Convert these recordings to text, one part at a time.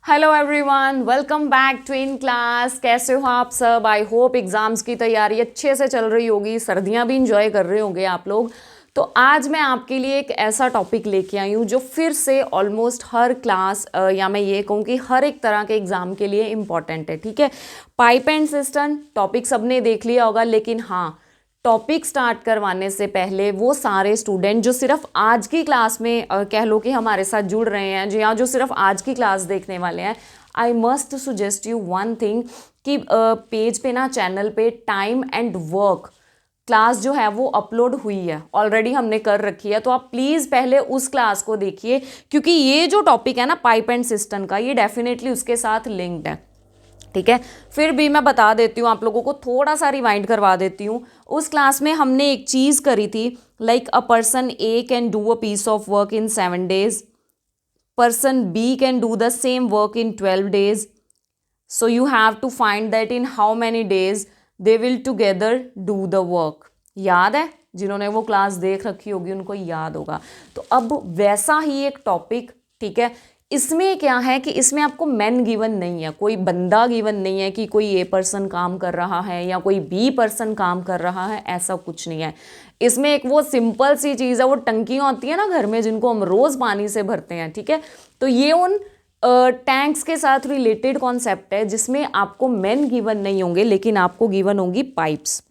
Hello everyone, welcome back to in class. कैसे हो आप सब? आई होप एग्जाम्स की तैयारी अच्छे से चल रही होगी, सर्दियां भी इंजॉय कर रहे होंगे आप लोग। तो आज मैं आपके लिए एक ऐसा टॉपिक लेके आई हूँ जो फिर से ऑलमोस्ट हर क्लास या मैं ये कहूँ कि हर एक तरह के एग्जाम के लिए इम्पॉर्टेंट है। ठीक है, पाइप एंड सिस्टम टॉपिक सबने देख लिया होगा, लेकिन हाँ, टॉपिक स्टार्ट करवाने से पहले वो सारे स्टूडेंट जो सिर्फ आज की क्लास में कह लो कि हमारे साथ जुड़ रहे हैं या जो सिर्फ आज की क्लास देखने वाले हैं, I must suggest you one thing कि पेज पे ना, चैनल पे टाइम एंड वर्क क्लास जो है वो अपलोड हुई है, ऑलरेडी हमने कर रखी है। तो आप प्लीज़ पहले उस क्लास को देखिए, क्योंकि ये जो टॉपिक है ना पाइप एंड सिस्टम का, ये डेफिनेटली उसके साथ लिंक्ड है। ठीक है, फिर भी मैं बता देती हूँ आप लोगों को, थोड़ा सा रिवाइंड करवा देती हूँ। उस क्लास में हमने एक चीज़ करी थी, like a person A can do a piece of work in 7 days, person B can do the same work in 12 days, so you have to find that in how many days they will together do the work. याद है? जिन्होंने वो class देख रखी होगी उनको याद होगा। तो अब वैसा ही एक टॉपिक, ठीक है, इसमें क्या है कि इसमें आपको मैन गिवन नहीं है, कोई बंदा गिवन नहीं है कि कोई ए पर्सन काम कर रहा है या कोई बी पर्सन काम कर रहा है, ऐसा कुछ नहीं है। इसमें एक वो सिंपल सी चीज़ है, वो टंकियाँ होती है ना घर में जिनको हम रोज़ पानी से भरते हैं। ठीक है, तो ये उन टैंक्स के साथ रिलेटेड कॉन्सेप्ट है जिसमें आपको मैन गिवन नहीं होंगे, लेकिन आपको गिवन होंगी पाइप्स।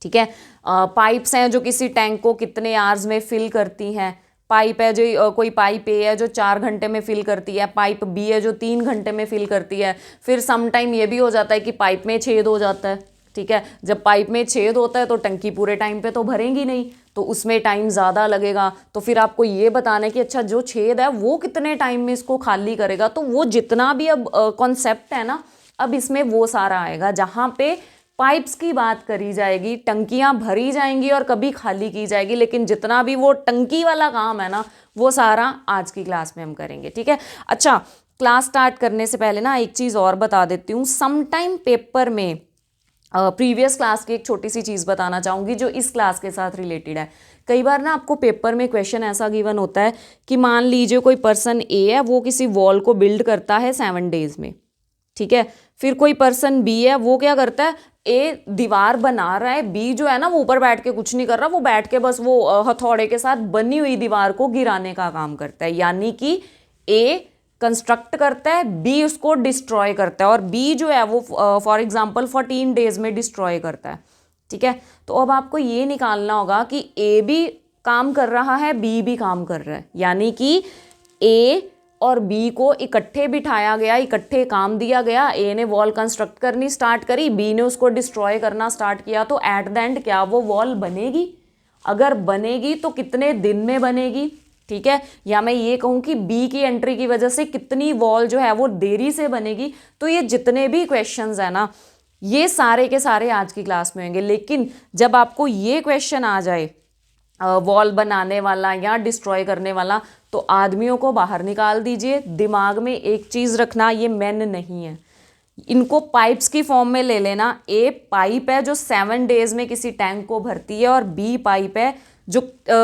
ठीक है, पाइप्स हैं जो किसी टैंक को कितने आवर्स में फिल करती हैं। पाइप है जो कोई पाइप ए है जो 4 घंटे में फिल करती है, पाइप बी है जो 3 घंटे में फिल करती है। फिर सम टाइम ये भी हो जाता है कि पाइप में छेद हो जाता है। ठीक है, जब पाइप में छेद होता है तो टंकी पूरे टाइम पे तो भरेंगी नहीं, तो उसमें टाइम ज़्यादा लगेगा। तो फिर आपको ये बताना है कि अच्छा जो छेद है वो कितने टाइम में इसको खाली करेगा। तो वो जितना भी अब कॉन्सेप्ट है ना, अब इसमें वो सारा आएगा जहाँ पे पाइप्स की बात करी जाएगी, टंकियां भरी जाएंगी और कभी खाली की जाएगी, लेकिन जितना भी वो टंकी वाला काम है ना, वो सारा आज की क्लास में हम करेंगे। ठीक है, अच्छा, क्लास स्टार्ट करने से पहले ना एक चीज़ और बता देती हूँ। समटाइम पेपर में प्रीवियस क्लास की एक छोटी सी चीज़ बताना चाहूँगी जो इस क्लास के साथ रिलेटेड है। कई बार ना आपको पेपर में क्वेश्चन ऐसा गिवन होता है कि मान लीजिए कोई पर्सन ए है, वो किसी वॉल को बिल्ड करता है 7 days में। ठीक है, फिर कोई पर्सन बी है, वो क्या करता है, ए दीवार बना रहा है, बी जो है ना वो ऊपर बैठ के कुछ नहीं कर रहा, वो बैठ के बस वो हथौड़े के साथ बनी हुई दीवार को गिराने का काम करता है। यानी कि ए कंस्ट्रक्ट करता है, बी उसको डिस्ट्रॉय करता है, और बी जो है वो फॉर एग्जांपल 14 days में डिस्ट्रॉय करता है। ठीक है, तो अब आपको ये निकालना होगा कि ए भी काम कर रहा है, बी भी काम कर रहा है, यानी कि ए और बी को इकट्ठे बिठाया गया, इकट्ठे काम दिया गया। ए ने वॉल कंस्ट्रक्ट करनी स्टार्ट करी, बी ने उसको डिस्ट्रॉय करना स्टार्ट किया। तो एट द एंड क्या वो वॉल बनेगी? अगर बनेगी तो कितने दिन में बनेगी? ठीक है, या मैं ये कहूँ कि बी की एंट्री की वजह से कितनी वॉल जो है वो देरी से बनेगी। तो ये जितने भी क्वेश्चंस है ना, ये सारे के सारे आज की क्लास में होंगे। लेकिन जब आपको ये क्वेश्चन आ जाए वॉल बनाने वाला या डिस्ट्रॉय करने वाला, तो आदमियों को बाहर निकाल दीजिए। दिमाग में एक चीज़ रखना, ये मैन नहीं है, इनको पाइप्स की फॉर्म में ले लेना। ए पाइप है जो 7 days में किसी टैंक को भरती है, और बी पाइप है जो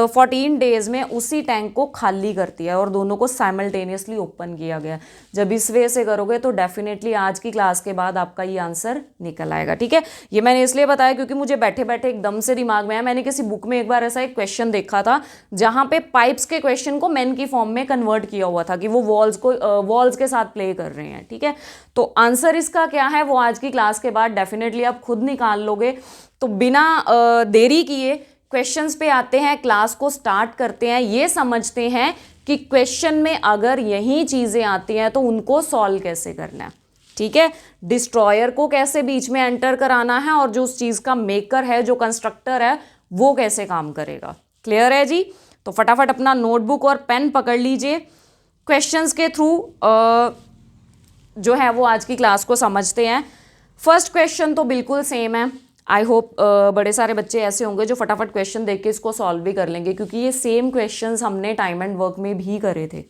14 days में उसी टैंक को खाली करती है, और दोनों को साइमल्टेनियसली ओपन किया गया। जब इस वे से करोगे तो डेफिनेटली आज की क्लास के बाद आपका ये आंसर निकल आएगा। ठीक है, ये मैंने इसलिए बताया क्योंकि मुझे बैठे बैठे एकदम से दिमाग में आया। मैंने किसी बुक में एक बार ऐसा एक क्वेश्चन देखा था जहाँ पे पाइप्स के क्वेश्चन को मैन की फॉर्म में कन्वर्ट किया हुआ था कि वो वॉल्स के साथ प्ले कर रहे हैं। ठीक है, तो आंसर इसका क्या है वो आज की क्लास के बाद डेफिनेटली आप खुद निकाल लोगे। तो बिना देरी किए क्वेश्चंस पे आते हैं, क्लास को स्टार्ट करते हैं। ये समझते हैं कि क्वेश्चन में अगर यही चीज़ें आती हैं तो उनको सॉल्व कैसे करना है। ठीक है, डिस्ट्रॉयर को कैसे बीच में एंटर कराना है, और जो उस चीज़ का मेकर है, जो कंस्ट्रक्टर है, वो कैसे काम करेगा। क्लियर है जी? तो फटाफट अपना नोटबुक और पेन पकड़ लीजिए। क्वेश्चंस के थ्रू जो है वो आज की क्लास को समझते हैं। फर्स्ट क्वेश्चन तो बिल्कुल सेम है। आई होप बड़े सारे बच्चे ऐसे होंगे जो फटाफट क्वेश्चन देख के इसको सॉल्व भी कर लेंगे, क्योंकि ये सेम क्वेश्चंस हमने टाइम एंड वर्क में भी करे थे।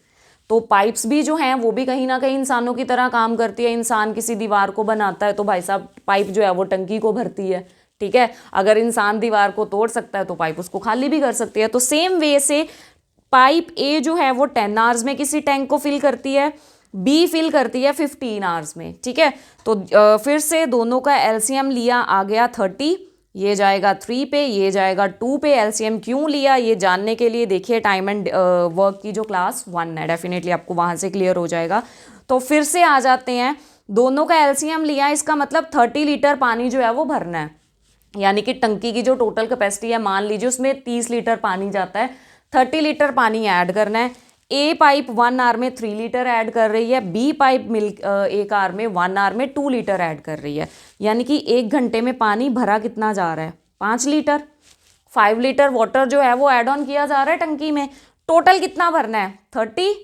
तो पाइप्स भी जो हैं वो भी कहीं ना कहीं इंसानों की तरह काम करती है। इंसान किसी दीवार को बनाता है तो भाई साहब पाइप जो है वो टंकी को भरती है। ठीक है, अगर इंसान दीवार को तोड़ सकता है तो पाइप उसको खाली भी कर सकती है। तो सेम वे से पाइप ए जो है वो 10 आवर्स में किसी टैंक को फिल करती है, बी फिल करती है 15 आवर्स में, ठीक है। तो फिर से दोनों का एलसीएम लिया, आ गया 30, ये जाएगा 3 पे, ये जाएगा 2 पे। एलसीएम क्यों लिया ये जानने के लिए देखिए टाइम एंड वर्क की जो क्लास 1 है, डेफिनेटली आपको वहाँ से क्लियर हो जाएगा। तो फिर से आ जाते हैं, दोनों का एलसीएम लिया, इसका मतलब 30 लीटर पानी जो है वो भरना है, यानी कि टंकी की जो टोटल कैपेसिटी है मान लीजिए उसमें 30 लीटर पानी जाता है, 30 लीटर पानी ऐड करना है। ए पाइप 1 आवर में 3 लीटर ऐड कर रही है, बी पाइप एक आवर में 1 आवर में 2 लीटर ऐड कर रही है, यानी कि 1 घंटे में पानी भरा कितना जा रहा है, 5 लीटर। 5 लीटर वाटर जो है वो ऐड ऑन किया जा रहा है टंकी में। टोटल कितना भरना है 30,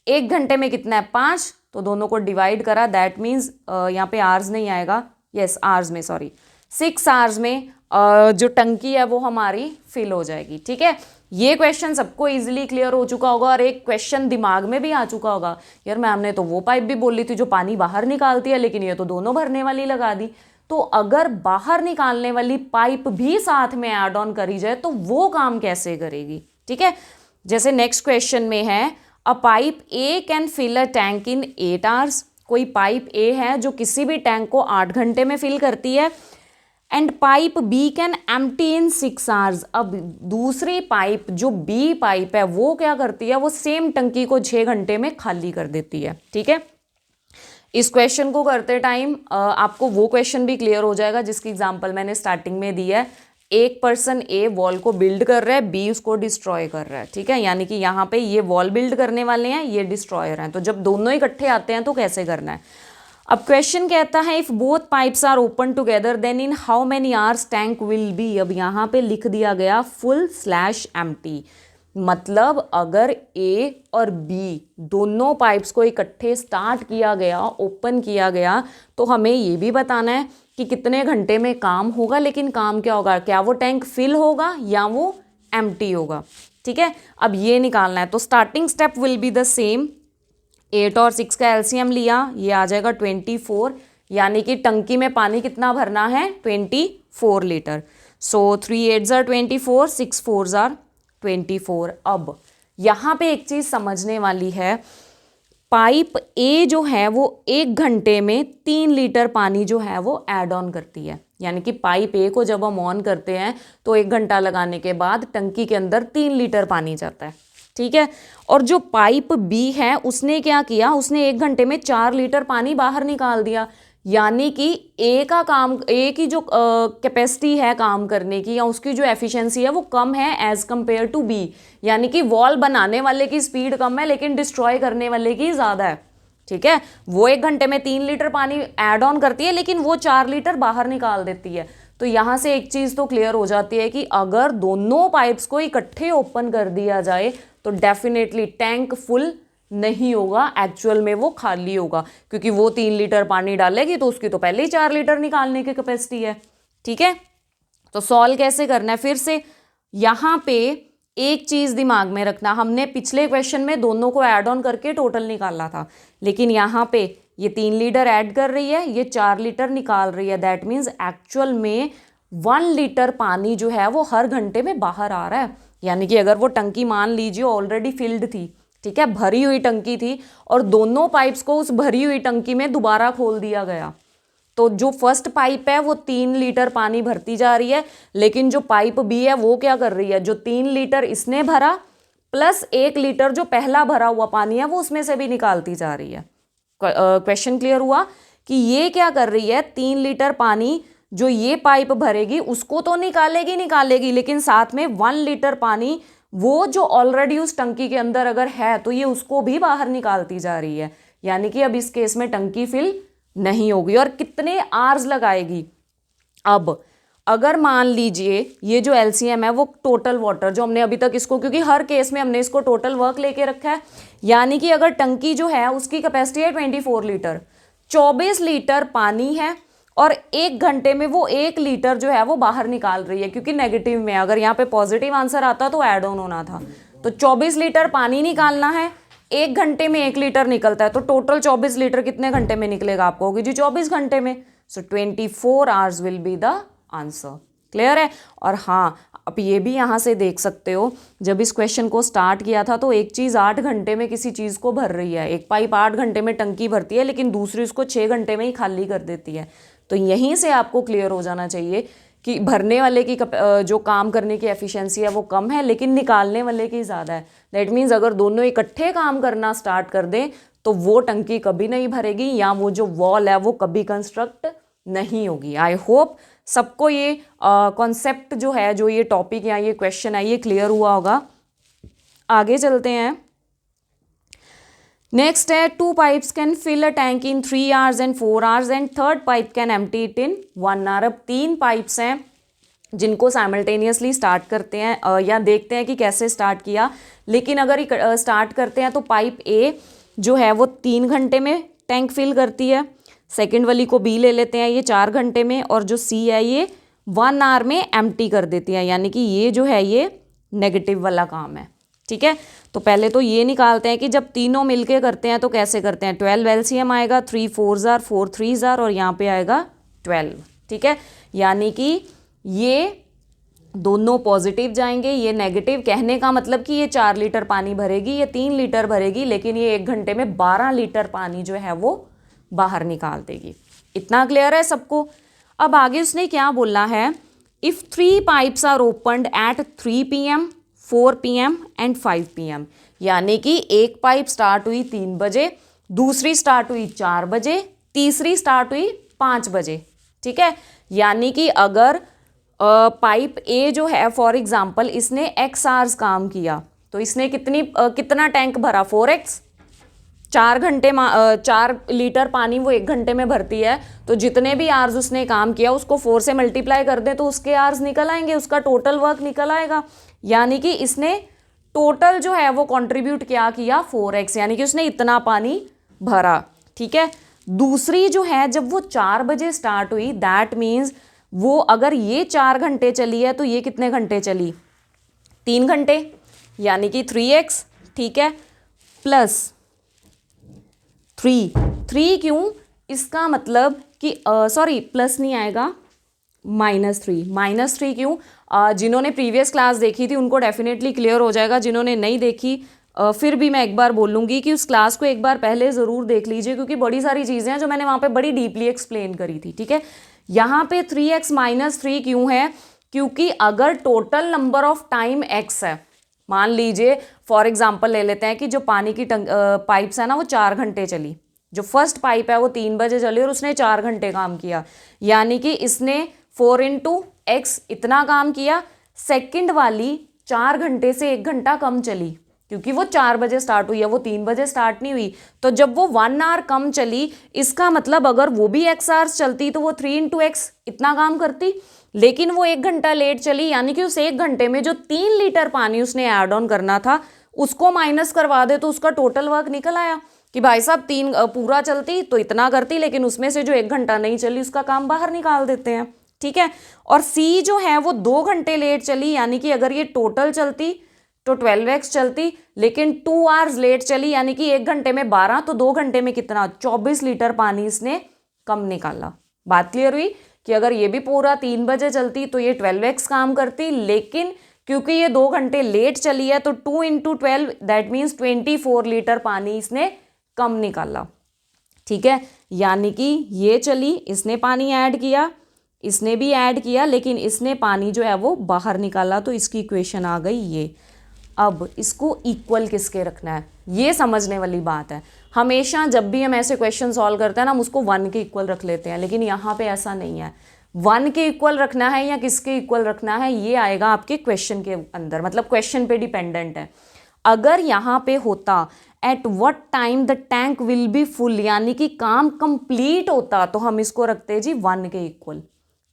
1 घंटे में कितना है 5, तो दोनों को डिवाइड करा, दैट मीन्स यहाँ पे आवर्स नहीं आएगा, यस आवर्स में, सॉरी 6 आवर्स में जो टंकी है वो हमारी फिल हो जाएगी, ठीक है। ये क्वेश्चन सबको इजीली क्लियर हो चुका होगा और एक क्वेश्चन दिमाग में भी आ चुका होगा, यार मैम ने तो वो पाइप भी बोली थी जो पानी बाहर निकालती है, लेकिन ये तो दोनों भरने वाली लगा दी। तो अगर बाहर निकालने वाली पाइप भी साथ में ऐड ऑन करी जाए तो वो काम कैसे करेगी, ठीक है। जैसे नेक्स्ट क्वेश्चन में है, a pipe A can fill a tank in 8 hours. कोई पाइप ए है जो किसी भी टैंक को 8 घंटे में फिल करती है, and pipe B can empty in 6 hours. अब दूसरी पाइप जो बी पाइप है वो क्या करती है, वो सेम टंकी को 6 घंटे में खाली कर देती है, ठीक है। इस क्वेश्चन को करते टाइम आपको वो क्वेश्चन भी क्लियर हो जाएगा जिसकी एग्जांपल मैंने स्टार्टिंग में दी है। एक पर्सन ए वॉल को बिल्ड कर रहा है, बी उसको डिस्ट्रॉय कर रहा है, ठीक है। यानी कि यहाँ पे ये वॉल बिल्ड करने वाले हैं, ये डिस्ट्रॉयर हैं, तो जब दोनों इकट्ठे आते हैं तो कैसे करना है। अब क्वेश्चन कहता है if both pipes are open together then in how many hours tank will be. अब यहाँ पे लिख दिया गया full/empty, मतलब अगर ए और बी दोनों पाइप्स को इकट्ठे स्टार्ट किया गया, ओपन किया गया, तो हमें ये भी बताना है कि कितने घंटे में काम होगा, लेकिन काम क्या होगा, क्या वो टैंक फिल होगा या वो एम्प्टी होगा, ठीक है। अब ये निकालना है, तो starting step will be the same. 8 और 6 का एलसीएम लिया, ये आ जाएगा 24, यानी कि टंकी में पानी कितना भरना है 24 litre. So 3 8s are 24, 6 4s are 24। अब यहाँ पे एक चीज़ समझने वाली है, पाइप ए जो है वो 1 घंटे में 3 लीटर पानी जो है वो ऐड ऑन करती है, यानी कि पाइप ए को जब हम ऑन करते हैं तो 1 घंटा लगाने के बाद टंकी के अंदर 3 लीटर पानी जाता है, ठीक है। और जो पाइप बी है उसने क्या किया, उसने 1 घंटे में 4 लीटर पानी बाहर निकाल दिया, यानी कि ए का काम, ए की जो कैपेसिटी है काम करने की या उसकी जो एफिशिएंसी है वो कम है एज कंपेयर टू बी, यानी कि वॉल बनाने वाले की स्पीड कम है लेकिन डिस्ट्रॉय करने वाले की ज़्यादा है, ठीक है। वो 1 घंटे में 3 लीटर पानी ऐड ऑन करती है लेकिन वो 4 लीटर बाहर निकाल देती है। तो यहाँ से एक चीज़ तो क्लियर हो जाती है कि अगर दोनों पाइप्स को इकट्ठे ओपन कर दिया जाए तो डेफिनेटली टैंक फुल नहीं होगा, एक्चुअल में वो खाली होगा, क्योंकि वो 3 लीटर पानी डालेगी तो उसकी तो पहले ही 4 लीटर निकालने की कैपेसिटी है, ठीक है। तो सॉल्व कैसे करना है, फिर से यहाँ पे एक चीज़ दिमाग में रखना, हमने पिछले क्वेश्चन में दोनों को ऐड ऑन करके टोटल निकाला था, लेकिन यहाँ पे ये 3 लीटर ऐड कर रही है, ये 4 लीटर निकाल रही है, दैट मीन्स एक्चुअल में 1 लीटर पानी जो है वो हर घंटे में बाहर आ रहा है। यानी कि अगर वो टंकी मान लीजिए ऑलरेडी फिल्ड थी, ठीक है, भरी हुई टंकी थी, और दोनों पाइप्स को उस भरी हुई टंकी में दोबारा खोल दिया गया, तो जो फर्स्ट पाइप है वो 3 लीटर पानी भरती जा रही है, लेकिन जो पाइप बी है वो क्या कर रही है, जो 3 लीटर इसने भरा प्लस 1 लीटर जो पहला भरा हुआ पानी है वो उसमें से भी निकालती जा रही है। क्वेश्चन क्लियर हुआ कि ये क्या कर रही है, 3 लीटर पानी जो ये पाइप भरेगी उसको तो निकालेगी, लेकिन साथ में 1 लीटर पानी वो जो ऑलरेडी उस टंकी के अंदर अगर है तो ये उसको भी बाहर निकालती जा रही है, यानी कि अब इस केस में टंकी फिल नहीं होगी। और कितने आवर्स लगाएगी, अब अगर मान लीजिए ये जो एलसीएम है वो टोटल वाटर जो हमने अभी तक इसको, क्योंकि हर केस में हमने इसको टोटल वर्क लेके रखा है, यानी कि अगर टंकी जो है उसकी कैपेसिटी है 24 लीटर, 24 लीटर पानी है और 1 घंटे में वो 1 लीटर जो है वो बाहर निकाल रही है, क्योंकि नेगेटिव में, अगर यहाँ पे पॉजिटिव आंसर आता तो ऐड ऑन होना था। तो 24 लीटर पानी निकालना है, 1 घंटे में 1 लीटर निकलता है, तो टोटल 24 लीटर कितने घंटे में निकलेगा आपको होगी जी 24 घंटे में। सो 24 hours will be the answer. Clear है। और हाँ, आप ये भी यहाँ से देख सकते हो, जब इस क्वेश्चन को स्टार्ट किया था तो एक चीज़ 8 घंटे में किसी चीज़ को भर रही है, एक पाइप 8 घंटे में टंकी भरती है लेकिन दूसरी उसको 6 घंटे में ही खाली कर देती है। तो यहीं से आपको क्लियर हो जाना चाहिए कि भरने वाले की जो काम करने की एफिशिएंसी है वो कम है लेकिन निकालने वाले की ज़्यादा है। दैट मीन्स अगर दोनों इकट्ठे काम करना स्टार्ट कर दें तो वो टंकी कभी नहीं भरेगी या वो जो वॉल है वो कभी कंस्ट्रक्ट नहीं होगी। आई होप सबको ये कॉन्सेप्ट जो है, जो ये टॉपिक या ये क्वेश्चन है, ये क्लियर हुआ होगा। आगे चलते हैं। नेक्स्ट है 2 pipes can fill a tank in 3 hours and 4 hours and third pipe can empty it in 1 hour। अब 3 पाइप्स हैं जिनको साइमल्टेनियसली स्टार्ट करते हैं या देखते हैं कि कैसे स्टार्ट किया। लेकिन अगर स्टार्ट करते हैं तो पाइप ए जो है वो 3 घंटे में टैंक फिल करती है, सेकंड वाली को बी ले लेते हैं, ये 4 घंटे में, और जो सी है ये 1 hour में एम्प्टी कर देती है, यानी कि ये जो है ये नेगेटिव वाला काम है। ठीक है, तो पहले तो ये निकालते हैं कि जब तीनों मिलके करते हैं तो कैसे करते हैं। 12 LCM आएगा, 3 4s are 4 3s are और यहाँ पे आएगा 12। ठीक है, यानी कि ये दोनों पॉजिटिव जाएंगे, ये नेगेटिव। कहने का मतलब कि ये 4 लीटर पानी भरेगी, ये 3 लीटर भरेगी, लेकिन ये 1 घंटे में 12 लीटर पानी जो है वो बाहर निकाल देगी। इतना क्लियर है सबको। अब आगे उसने क्या बोलना है, if 3 pipes are opened at 3 PM 4 PM and 5 PM, यानी कि एक पाइप स्टार्ट हुई 3 बजे, दूसरी स्टार्ट हुई 4 बजे, तीसरी स्टार्ट हुई 5 बजे। ठीक है, यानी कि अगर पाइप ए जो है फॉर एग्जांपल इसने x hours काम किया तो इसने कितना टैंक भरा, 4x। 4 लीटर पानी वो 1 घंटे में भरती है, तो जितने भी आवर्स उसने काम किया उसको 4 से मल्टीप्लाई कर दे तो उसके आवर्स निकल आएंगे, उसका टोटल वर्क निकल आएगा। यानी कि इसने टोटल जो है वो कंट्रीब्यूट क्या किया, 4x, यानी कि उसने इतना पानी भरा। ठीक है, दूसरी जो है जब वो 4 बजे स्टार्ट हुई, दैट मीन्स वो अगर ये 4 घंटे चली है तो ये कितने घंटे चली, 3 घंटे, यानी कि 3x। ठीक है, प्लस 3 क्यों, इसका मतलब कि सॉरी प्लस नहीं आएगा, -3 क्यों, जिन्होंने प्रीवियस क्लास देखी थी उनको डेफिनेटली क्लियर हो जाएगा, जिन्होंने नहीं देखी फिर भी मैं एक बार बोलूँगी कि उस क्लास को एक बार पहले ज़रूर देख लीजिए, क्योंकि बड़ी सारी चीज़ें हैं जो मैंने वहाँ पे बड़ी डीपली एक्सप्लेन करी थी। ठीक है, यहाँ पे 3x -3 क्यों है, क्योंकि अगर total number of time x है, मान लीजिए फॉर एग्जांपल ले लेते हैं कि जो पानी की पाइप्स है ना वो 4 घंटे चली, जो फर्स्ट पाइप है वो 3 बजे चली और उसने 4 घंटे काम किया, यानी कि इसने 4 × x इतना काम किया। सेकंड वाली 4 घंटे से 1 घंटा कम चली, क्योंकि वो 4 बजे स्टार्ट हुई है, वो 3 बजे स्टार्ट नहीं हुई, तो जब वो 1 hour कम चली, इसका मतलब अगर वो भी x hours चलती तो वो 3 × x इतना काम करती, लेकिन वो 1 घंटा लेट चली, यानी कि उस 1 घंटे में जो 3 लीटर पानी उसने ऐड ऑन करना था उसको माइनस करवा दे तो उसका टोटल वर्क निकल आया कि भाई साहब 3 पूरा चलती तो इतना करती, लेकिन उसमें से जो 1 घंटा नहीं चली उसका काम बाहर निकाल देते हैं। ठीक है, और C जो है वो 2 घंटे लेट चली, यानी कि अगर ये टोटल चलती तो 12x चलती, लेकिन 2 hours लेट चली, यानी कि 1 घंटे में 12, तो 2 घंटे में कितना, 24 लीटर पानी इसने कम निकाला। बात क्लियर हुई कि अगर ये भी पूरा 3 बजे चलती तो ये 12x काम करती, लेकिन क्योंकि ये 2 घंटे लेट चली है तो 2 × 12 दैट मीन्स 24 लीटर पानी इसने कम निकाला। ठीक है, यानी कि ये चली, इसने पानी ऐड किया, इसने भी ऐड किया, लेकिन इसने पानी जो है वो बाहर निकाला, तो इसकी इक्वेशन आ गई ये। अब इसको इक्वल किसके रखना है, ये समझने वाली बात है। हमेशा जब भी हम ऐसे क्वेश्चन सॉल्व करते हैं ना, हम उसको 1 के इक्वल रख लेते हैं, लेकिन यहाँ पे ऐसा नहीं है। 1 के इक्वल रखना है या किसके इक्वल रखना है, ये आएगा आपके क्वेश्चन के अंदर, मतलब क्वेश्चन पे डिपेंडेंट है। अगर यहाँ पे होता at what time the tank will B full, यानी कि काम कंप्लीट होता, तो हम इसको रखते जी 1 के इक्वल।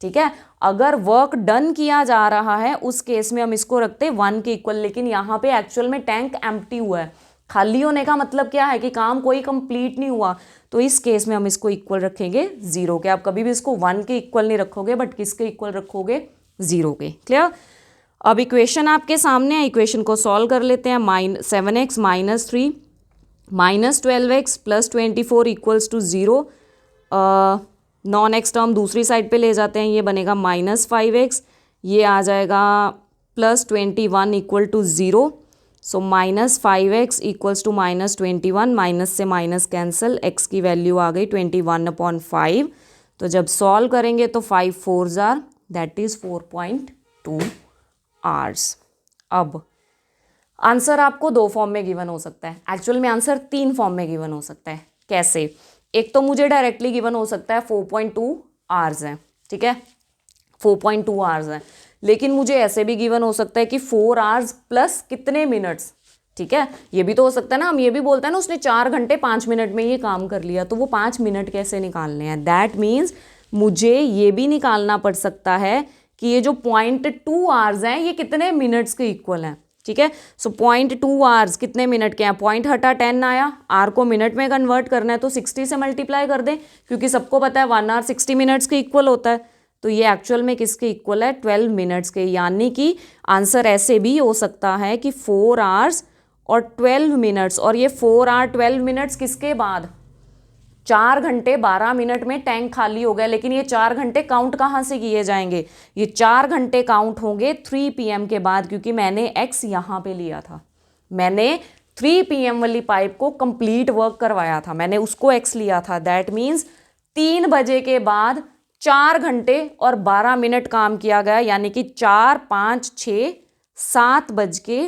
ठीक है, अगर वर्क डन किया जा रहा है उस केस में हम इसको रखते 1 के इक्वल, लेकिन यहाँ पे एक्चुअल में टैंक एम्प्टी हुआ है। खाली होने का मतलब क्या है कि काम कोई कंप्लीट नहीं हुआ, तो इस केस में हम इसको इक्वल रखेंगे 0 के। आप कभी भी इसको 1 के इक्वल नहीं रखोगे, बट किसके इक्वल रखोगे, 0 के। क्लियर। अब इक्वेशन आपके सामने है, इक्वेशन को सॉल्व कर लेते हैं। 7x -3 -12x + 24 = 0। Non x term दूसरी साइड पे ले जाते हैं, ये बनेगा -5x, ये आ जाएगा plus 21 equal to 0. So -5x equals to -21, minus से माइनस कैंसिल, x की वैल्यू आ गई 21/5. तो जब सॉल्व करेंगे तो 5 4s are, that is 4.2 hours. अब आंसर आपको दो फॉर्म में गिवन हो सकता है. एक्चुअल में आंसर तीन फॉर्म में गिवन हो सकता है. कैसे? एक तो मुझे डायरेक्टली गिवन हो सकता है 4.2 आवर्स है, ठीक है, 4.2 आवर्स है. लेकिन मुझे ऐसे भी गिवन हो सकता है कि 4 आवर्स प्लस कितने मिनट्स, ठीक है. ये भी तो हो सकता है ना, हम ये भी बोलते हैं ना उसने 4 घंटे 5 मिनट में ये काम कर लिया, तो वो 5 मिनट कैसे निकालने हैं. दैट मीन्स मुझे ये भी निकालना पड़ सकता है कि ये जो 0.2 आवर्स हैं ये कितने मिनट्स के इक्वल हैं, ठीक है. सो 0.2 आवर्स कितने मिनट के हैं, पॉइंट हटा 10 आया, आर को मिनट में कन्वर्ट करना है तो 60 से मल्टीप्लाई कर दें, क्योंकि सबको पता है 1 आवर 60 मिनट्स के इक्वल होता है. तो ये एक्चुअल में किसके इक्वल है, 12 मिनट्स के. यानी कि आंसर ऐसे भी हो सकता है कि 4 आवर्स और 12 मिनट्स, और ये 4 आवर 12 मिनट्स किसके बाद, 4 घंटे 12 मिनट में टैंक खाली हो गया. लेकिन ये 4 घंटे काउंट कहाँ से किए जाएंगे, ये 4 घंटे काउंट होंगे 3 PM के बाद, क्योंकि मैंने x यहाँ पे लिया था. मैंने 3 PM वाली पाइप को कंप्लीट वर्क करवाया था, मैंने उसको x लिया था. दैट मीन्स 3 बजे के बाद 4 घंटे और 12 मिनट काम किया गया. यानी कि 4 5 6 7 बज के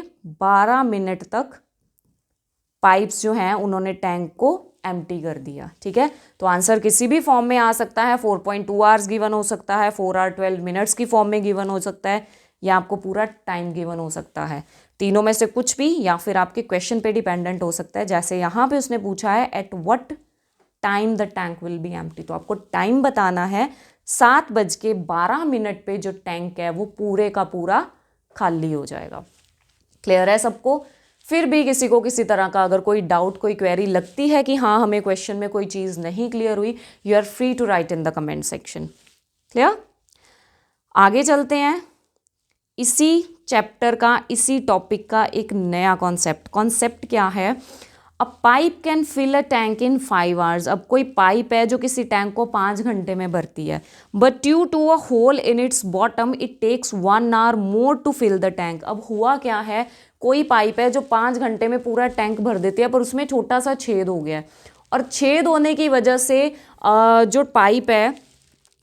12 मिनट तक पाइप्स जो हैं उन्होंने टैंक को एम्प्टी कर दिया, ठीक है. तो आंसर किसी भी फॉर्म में आ सकता है. 4.2 आवर्स गिवन हो सकता है, 4 आवर 12 मिनट्स की फॉर्म में गिवन हो सकता है, या आपको पूरा टाइम गिवन हो सकता है. तीनों में से कुछ भी, या फिर आपके क्वेश्चन पे डिपेंडेंट हो सकता है. जैसे यहाँ पे उसने पूछा है at what time the tank will B empty, तो आपको टाइम बताना है. 7:12 पे जो टैंक है वो पूरे का पूरा खाली हो जाएगा. क्लियर है सबको? फिर भी किसी को किसी तरह का अगर कोई डाउट, कोई क्वेरी लगती है कि हाँ हमें क्वेश्चन में कोई चीज़ नहीं क्लियर हुई, you are free to write in the comment section. Clear? आगे चलते हैं. इसी चैप्टर का, इसी टॉपिक का एक नया कॉन्सेप्ट क्या है, a pipe can fill a tank in 5 hours. अब कोई पाइप है जो किसी टैंक को 5 घंटे में भरती है, but due to a hole in its bottom it takes 1 hour more to fill the tank. अब हुआ क्या है, कोई पाइप है जो 5 घंटे में पूरा टैंक भर देती है, पर उसमें छोटा सा छेद हो गया है, और छेद होने की वजह से जो पाइप है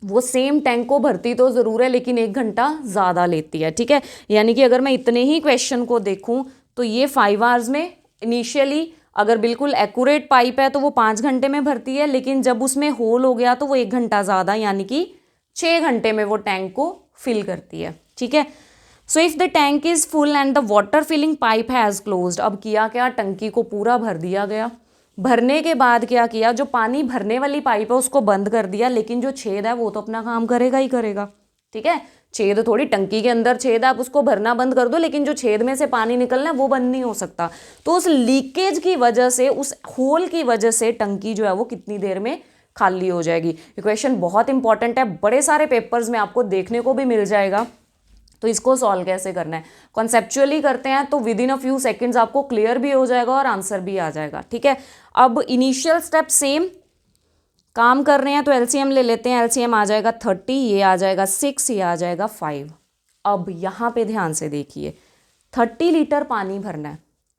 वो सेम टैंक को भरती तो ज़रूर है, लेकिन 1 घंटा ज़्यादा लेती है, ठीक है. यानी कि अगर मैं इतने ही क्वेश्चन को देखूं तो ये 5 आवर्स में इनिशियली अगर बिल्कुल एक्यूरेट पाइप है तो वो 5 घंटे में भरती है, लेकिन जब उसमें होल हो गया तो वो 1 घंटा ज़्यादा, यानी कि 6 घंटे में वो टैंक को फिल करती है, ठीक है. So if the tank is full and the water filling pipe has closed. अब किया क्या, टंकी को पूरा भर दिया गया. भरने के बाद क्या किया, जो पानी भरने वाली पाइप है उसको बंद कर दिया, लेकिन जो छेद है वो तो अपना काम करेगा ही करेगा, ठीक है. छेद थोड़ी, टंकी के अंदर छेद है, आप उसको भरना बंद कर दो, लेकिन जो छेद में से पानी निकलना है वो बंद नहीं हो सकता. तो उस लीकेज की वजह से, उस होल की वजह से टंकी जो है वो कितनी देर में खाली हो जाएगी. ये क्वेश्चन बहुत इंपॉर्टेंट है, बड़े सारे पेपर्स में आपको देखने को भी मिल जाएगा. तो इसको सॉल्व कैसे करना है, कॉन्सेप्चुअली करते हैं तो with in a few seconds आपको क्लियर भी हो जाएगा और आंसर भी आ जाएगा, ठीक है. अब इनिशियल स्टेप सेम काम कर रहे हैं, तो एलसीएम ले लेते हैं. एलसीएम आ जाएगा 30, ये आ जाएगा 6, ये आ जाएगा 5. अब यहाँ पे ध्यान से देखिए, 30 लीटर पानी भरना है,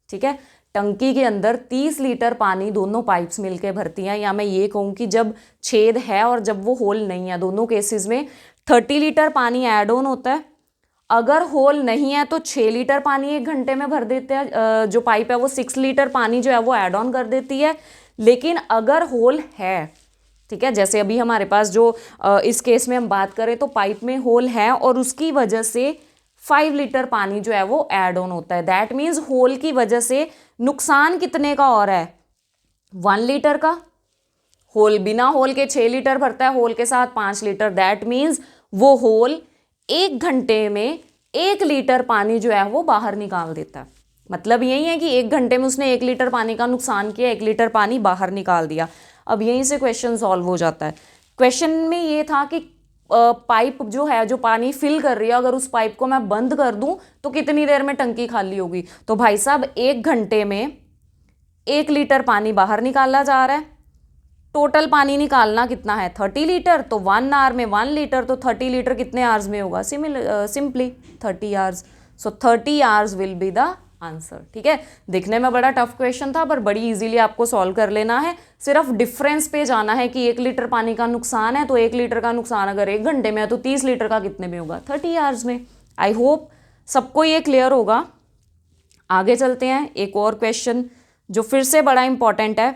ठीक है. टंकी के अंदर 30 लीटर पानी दोनों पाइप्स मिलके भरती हैं, या मैं ये कहूँ कि जब छेद है और जब वो होल नहीं है, दोनों केसेस में 30 लीटर पानी ऐड ऑन होता है. अगर होल नहीं है तो 6 लीटर पानी 1 घंटे में भर देते हैं, जो पाइप है वो 6 लीटर पानी जो है वो ऐड ऑन कर देती है. लेकिन अगर होल है, ठीक है, जैसे अभी हमारे पास जो इस केस में हम बात करें तो पाइप में होल है और उसकी वजह से 5 लीटर पानी जो है वो ऐड ऑन होता है. दैट मीन्स होल की वजह से नुकसान कितने का और है, 1 लीटर का. होल बिना होल के 6 लीटर भरता है, होल के साथ 5 लीटर. दैट मीन्स वो होल 1 घंटे में 1 लीटर पानी जो है वो बाहर निकाल देता है. मतलब यही है कि 1 घंटे में उसने 1 लीटर पानी का नुकसान किया, 1 लीटर पानी बाहर निकाल दिया. अब यहीं से क्वेश्चन सॉल्व हो जाता है. क्वेश्चन में ये था कि पाइप जो है, जो पानी फिल कर रही है, अगर उस पाइप को मैं बंद कर दूं तो कितनी देर में टंकी खाली होगी. तो भाई साहब 1 घंटे में 1 लीटर पानी बाहर निकाला जा रहा है. टोटल पानी निकालना कितना है, 30 लीटर. तो 1 आवर में 1 लीटर, तो 30 लीटर कितने आवर्स में होगा, simply 30 hours. So 30 hours will be the answer. ठीक है, दिखने में बड़ा टफ क्वेश्चन था पर बड़ी इजीली आपको सॉल्व कर लेना है। सिर्फ डिफरेंस पे जाना है कि 1 लीटर पानी का नुकसान है तो 1 लीटर का नुकसान अगर 1 घंटे में है तो 30 लीटर का कितने में होगा, 30 आवर्स में। आई होप सबको ये क्लियर होगा। आगे चलते हैं, एक और क्वेश्चन जो फिर से बड़ा इंपॉर्टेंट है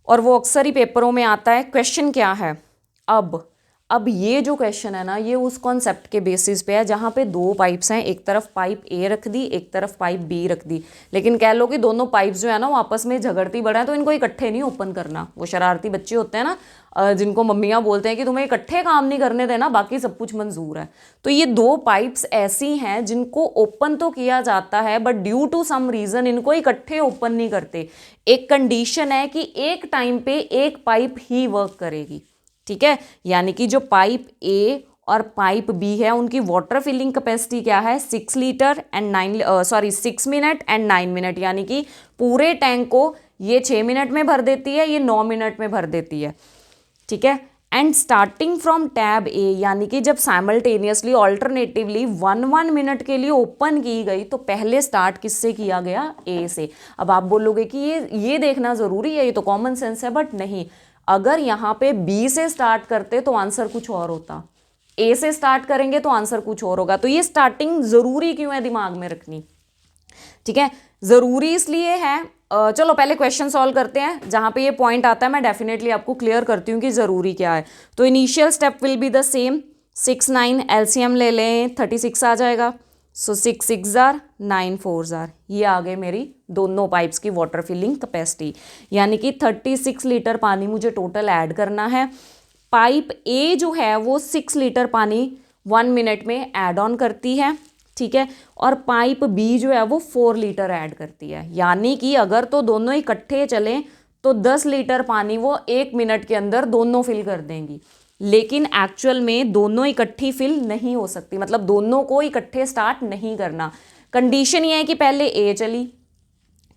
और वो अक्सर ही पेपरों में आता है। क्वेश्चन क्या है, अब ये जो क्वेश्चन है ना, ये उस कॉन्सेप्ट के बेसिस पे है जहाँ पे 2 पाइप्स हैं, एक तरफ पाइप ए रख दी, एक तरफ पाइप बी रख दी, लेकिन कह लो कि दोनों पाइप्स जो है ना वो आपस में झगड़ती बड़ा है, तो इनको इकट्ठे नहीं ओपन करना। वो शरारती बच्चे होते हैं ना जिनको मम्मियाँ बोलते हैं कि तुम्हें इकट्ठे काम नहीं करने देना, बाकी सब कुछ मंजूर है। तो ये 2 पाइप्स ऐसी हैं जिनको ओपन तो किया जाता है but due to some reason इनको इकट्ठे ओपन नहीं करते। एक कंडीशन है कि एक टाइम पे एक पाइप ही वर्क करेगी। ठीक है, यानी कि जो पाइप ए और पाइप बी है उनकी वाटर फिलिंग कैपेसिटी क्या है, 6 litre and 6 minute and 9 minute, यानी कि पूरे टैंक को ये 6 मिनट में भर देती है, ये 9 मिनट में भर देती है। ठीक है, एंड स्टार्टिंग फ्रॉम टैब ए, यानी कि जब साइमल्टेनियसली ऑल्टरनेटिवली 1 मिनट के लिए ओपन की गई तो पहले स्टार्ट किससे किया गया, ए से। अब आप बोलोगे कि ये देखना ज़रूरी है, ये तो कॉमन सेंस है, बट नहीं। अगर यहाँ पे बी से स्टार्ट करते तो आंसर कुछ और होता, ए से स्टार्ट करेंगे तो आंसर कुछ और होगा। तो ये स्टार्टिंग ज़रूरी क्यों है दिमाग में रखनी। ठीक है, ज़रूरी इसलिए है, चलो पहले क्वेश्चन सॉल्व करते हैं। जहाँ पे ये पॉइंट आता है मैं डेफिनेटली आपको क्लियर करती हूँ कि ज़रूरी क्या है। तो initial step will be the same, 6 9 LCM ले लें, 36 आ जाएगा। सो 6 6 जार 9 4 जार, ये आ गए मेरी दोनों पाइप्स की वाटर फिलिंग कैपेसिटी, यानी कि 36 लीटर पानी मुझे टोटल ऐड करना है। पाइप ए जो है वो 6 लीटर पानी 1 मिनट में ऐड ऑन करती है। ठीक है, और पाइप बी जो है वो 4 लीटर ऐड करती है, यानी कि अगर तो दोनों इकट्ठे चलें तो 10 लीटर पानी वो 1 मिनट के अंदर दोनों फिल कर देंगी। लेकिन एक्चुअल में दोनों इकट्ठी फिल नहीं हो सकती, मतलब दोनों को इकट्ठे स्टार्ट नहीं करना। कंडीशन ये है कि पहले ए चली,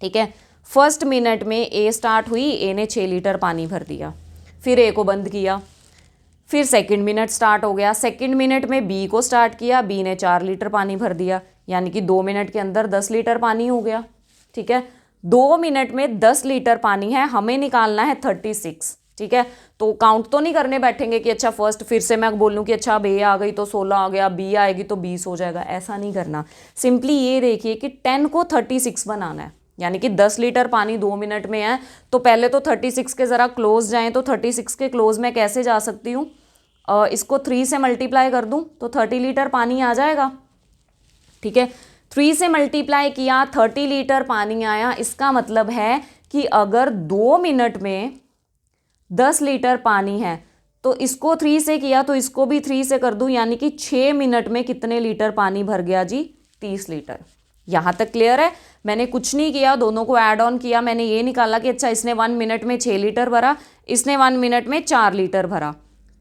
ठीक है, फर्स्ट मिनट में ए स्टार्ट हुई, ए ने 6 लीटर पानी भर दिया, फिर ए को बंद किया, फिर सेकंड मिनट स्टार्ट हो गया, सेकंड मिनट में बी को स्टार्ट किया, बी ने 4 लीटर पानी भर दिया, यानी कि 2 मिनट के अंदर 10 लीटर पानी हो गया। ठीक है, 2 मिनट में 10 लीटर पानी है, हमें निकालना है 36। ठीक है, तो काउंट तो नहीं करने बैठेंगे कि अच्छा फर्स्ट फिर से मैं बोलूँ कि अच्छा अब ए आ गई तो 16 आ गया, बी आएगी तो 20 हो जाएगा, ऐसा नहीं करना। सिंपली ये देखिए कि 10 को 36 बनाना है, यानी कि 10 लीटर पानी 2 मिनट में है, तो पहले तो 36 के ज़रा क्लोज जाएं, तो 36 के क्लोज में कैसे जा सकती हूँ, इसको 3 से मल्टीप्लाई कर दूँ तो 30 लीटर पानी आ जाएगा। ठीक है, 3 से मल्टीप्लाई किया, 30 लीटर पानी आया। इसका मतलब है कि अगर 2 मिनट में 10 लीटर पानी है तो इसको 3 से किया तो इसको भी 3 से कर दूं, यानी कि 6 मिनट में कितने लीटर पानी भर गया जी, 30 लीटर। यहाँ तक क्लियर है। मैंने कुछ नहीं किया, दोनों को ऐड ऑन किया, मैंने ये निकाला कि अच्छा इसने 1 मिनट में 6 लीटर भरा, इसने 1 मिनट में 4 लीटर भरा।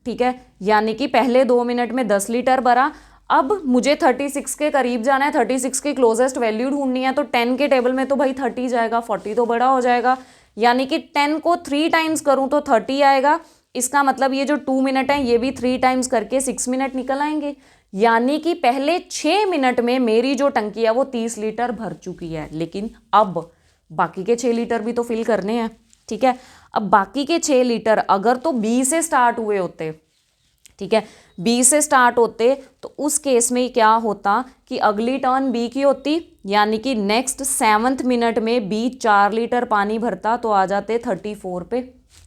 ठीक है, यानी कि पहले 2 मिनट में 10 लीटर भरा। अब मुझे 36 के करीब जाना है, 36 की क्लोजेस्ट वैल्यू ढूंढनी है, तो 10 के टेबल में तो भाई 30 जाएगा, 40 तो बड़ा हो जाएगा, यानी कि 10 को 3 टाइम्स करूं तो 30 आएगा। इसका मतलब ये जो 2 मिनट है ये भी 3 टाइम्स करके 6 मिनट निकल आएंगे, यानी कि पहले 6 मिनट में मेरी जो टंकी है वो 30 लीटर भर चुकी है। लेकिन अब बाकी के 6 लीटर भी तो फिल करने हैं। ठीक है, अब बाकी के 6 लीटर अगर तो बी से स्टार्ट हुए होते, ठीक है, बी से स्टार्ट होते तो उस केस में क्या होता कि अगली टर्न बी की होती, यानी कि नेक्स्ट 7वें मिनट में बी 4 लीटर पानी भरता तो आ जाते 34 पे।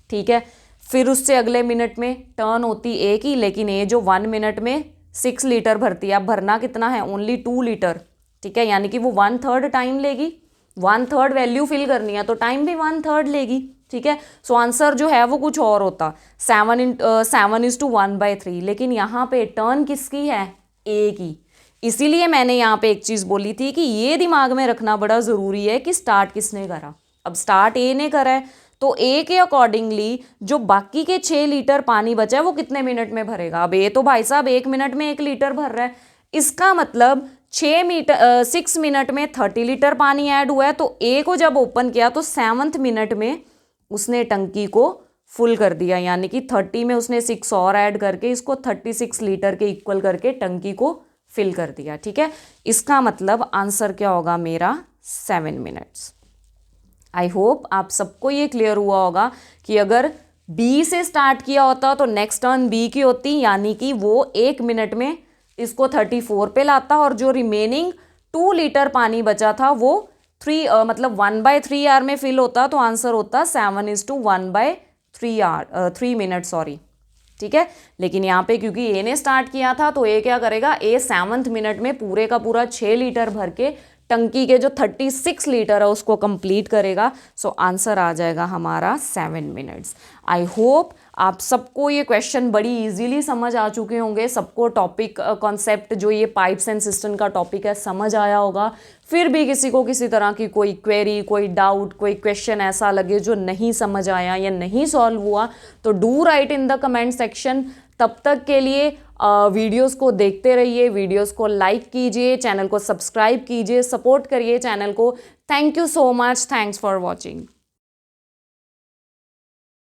ठीक है, फिर उससे अगले मिनट में टर्न होती ए की, लेकिन ए जो 1 मिनट में 6 लीटर भरती है, अब भरना कितना है, ओनली 2 लीटर। ठीक है, यानी कि वो 1/3 टाइम लेगी, 1/3 वैल्यू फिल करनी है तो टाइम भी 1/3 लेगी। ठीक है, सो आंसर जो है वो कुछ और होता, 7:1/3, लेकिन यहाँ पे टर्न किसकी है, ए की। इसीलिए मैंने यहाँ पे एक चीज़ बोली थी कि ये दिमाग में रखना बड़ा ज़रूरी है कि स्टार्ट किसने करा। अब स्टार्ट ए ने करा है तो ए के अकॉर्डिंगली जो बाकी के 6 लीटर पानी बचा है वो कितने मिनट में भरेगा। अब ए तो भाई साहब 1 मिनट में 1 लीटर भर रहा है, इसका मतलब 6 मिनट में 30 लीटर पानी ऐड हुआ है, तो ए को जब ओपन किया तो 7वें मिनट में उसने टंकी को फुल कर दिया, यानी कि 30 में उसने 6 और ऐड करके इसको 36 लीटर के इक्वल करके टंकी को फिल कर दिया, ठीक है। इसका मतलब आंसर क्या होगा मेरा 7 मिनट्स। आई होप आप सबको ये क्लियर हुआ होगा कि अगर बी से स्टार्ट किया होता तो नेक्स्ट टर्न बी की होती, यानी कि वो 1 मिनट में इसको 34 पे लाता और जो रिमेनिंग 2 लीटर पानी बचा था वो 1/3 आवर में फिल होता, तो आंसर होता 7:1/3 मिनट, सॉरी, ठीक है। लेकिन यहाँ पे क्योंकि ए ने स्टार्ट किया था तो ए क्या करेगा, ए 7th मिनट में पूरे का पूरा 6 लीटर भर के टंकी के जो 36 लीटर है उसको कंप्लीट करेगा। सो आंसर आ जाएगा हमारा 7 मिनट्स। आई होप आप सबको ये क्वेश्चन बड़ी इजीली समझ आ चुके होंगे, सबको टॉपिक कॉन्सेप्ट जो ये पाइप्स एंड सिस्टम का टॉपिक है समझ आया होगा। फिर भी किसी को किसी तरह की कोई क्वेरी, कोई डाउट, कोई क्वेश्चन ऐसा लगे जो नहीं समझ आया या नहीं सॉल्व हुआ तो do right in the comment section. तब तक के लिए वीडियोस को देखते रहिए, वीडियोस को लाइक कीजिए, चैनल को सब्सक्राइब कीजिए, सपोर्ट करिए चैनल को। Thank you so much, thanks for watching.